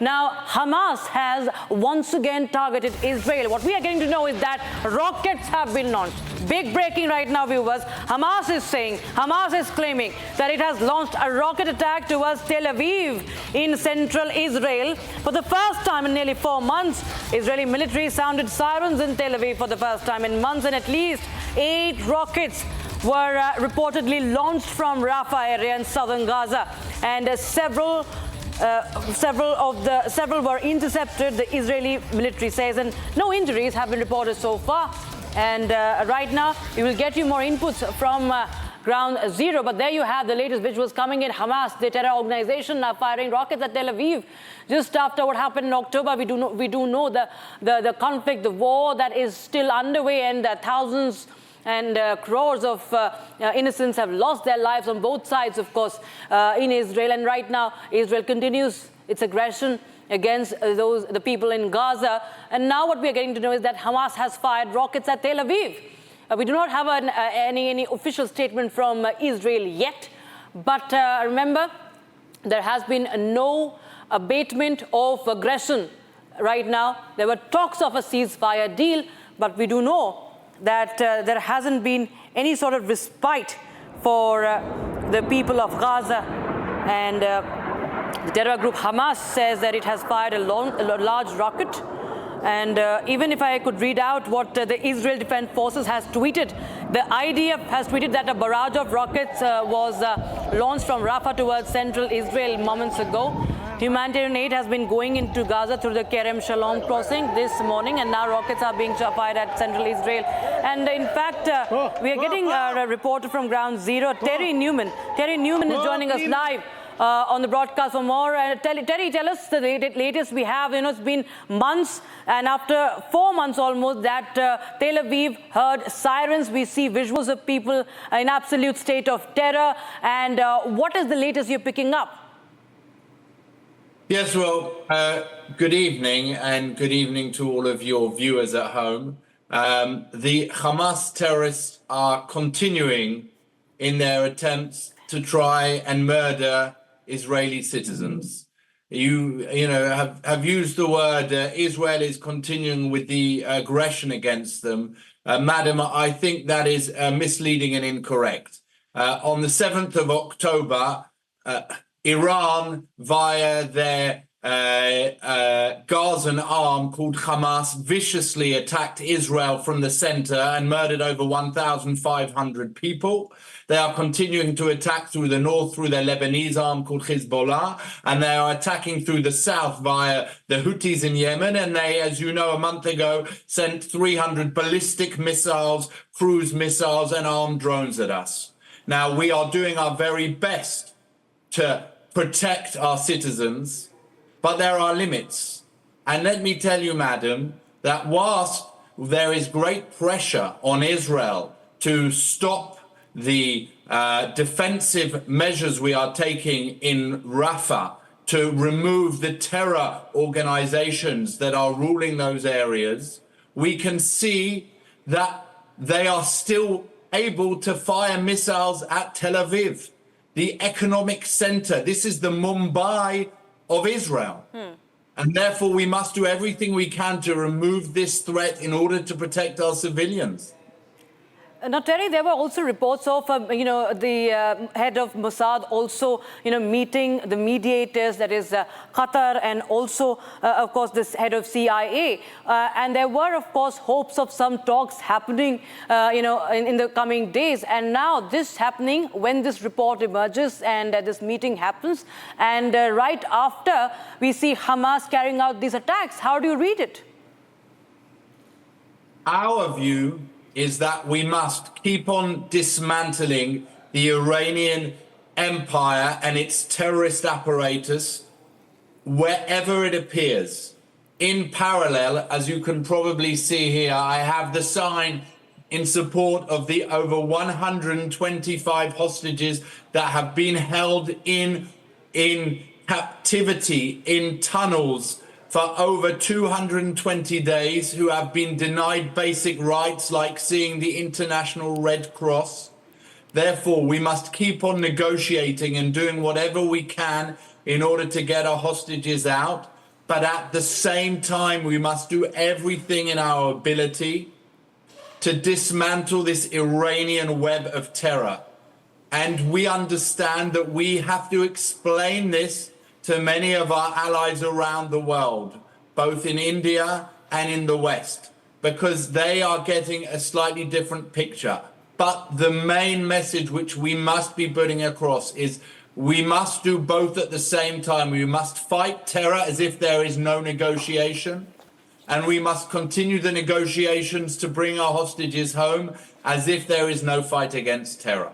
Now, Hamas has once again targeted Israel. What we are getting to know is that rockets have been launched. Big breaking right now, viewers. Hamas is claiming that it has launched a rocket attack towards Tel Aviv in central Israel. For the first time in nearly 4 months, Israeli military sounded sirens in Tel Aviv for the first time in months, and at least 8 rockets were reportedly launched from Rafah area in southern Gaza, and several were intercepted, the Israeli military says, and no injuries have been reported so far. And right now, we will get you more inputs from ground zero. But there you have the latest visuals coming in. Hamas, the terror organization, now firing rockets at Tel Aviv. Just after what happened in October, we do know the conflict, the war that is still underway, and thousands and crores of innocents have lost their lives on both sides, of course, in Israel. And right now, Israel continues its aggression against the people in Gaza. And now what we are getting to know is that Hamas has fired rockets at Tel Aviv. We do not have any official statement from Israel yet. But remember, there has been no abatement of aggression right now. There were talks of a ceasefire deal, but we do know that there hasn't been any sort of respite for the people of Gaza. And the terror group Hamas says that it has fired a large rocket. And even if I could read out what the Israel Defense Forces has tweeted, the IDF has tweeted that a barrage of rockets was launched from Rafah towards central Israel moments ago. Humanitarian aid has been going into Gaza through the Kerem Shalom crossing this morning, and now rockets are being fired at central Israel. And in fact, we are getting a reporter from ground zero, Terry Newman. Terry Newman is joining us live on the broadcast for more. Terry, tell us the latest we have. You know, it's been months, and after 4 months almost, that Tel Aviv heard sirens. We see visuals of people in absolute state of terror. And what is the latest you're picking up? Yes, well, good evening, and good evening to all of your viewers at home. The Hamas terrorists are continuing in their attempts to try and murder Israeli citizens. You have used the word Israel is continuing with the aggression against them. Madam, I think that is misleading and incorrect. On the 7th of October, Iran, via their Gazan arm called Hamas, viciously attacked Israel from the center and murdered over 1,500 people. They are continuing to attack through the north through their Lebanese arm called Hezbollah, and they are attacking through the south via the Houthis in Yemen. And they, as you know, a month ago sent 300 ballistic missiles, cruise missiles, and armed drones at us. Now, we are doing our very best to protect our citizens, but there are limits. And let me tell you, madam, that whilst there is great pressure on Israel to stop the defensive measures we are taking in Rafah to remove the terror organizations that are ruling those areas, we can see that they are still able to fire missiles at Tel Aviv, the economic center. This is the Mumbai of Israel. And therefore, we must do everything we can to remove this threat in order to protect our civilians. Now, Terry, there were also reports of, the head of Mossad also, meeting the mediators, that is Qatar, and also, of course, this head of CIA. And there were, of course, hopes of some talks happening, in the coming days. And now this happening when this report emerges and this meeting happens. And right after, we see Hamas carrying out these attacks. How do you read it? Our view is that we must keep on dismantling the Iranian empire and its terrorist apparatus wherever it appears. In parallel, as you can probably see here, I have the sign in support of the over 125 hostages that have been held in captivity in tunnels for over 220 days, who have been denied basic rights like seeing the International Red Cross. Therefore, we must keep on negotiating and doing whatever we can in order to get our hostages out. But at the same time, we must do everything in our ability to dismantle this Iranian web of terror. And we understand that we have to explain this to many of our allies around the world, both in India and in the West, because they are getting a slightly different picture. But the main message which we must be putting across is we must do both at the same time. We must fight terror as if there is no negotiation, and we must continue the negotiations to bring our hostages home as if there is no fight against terror.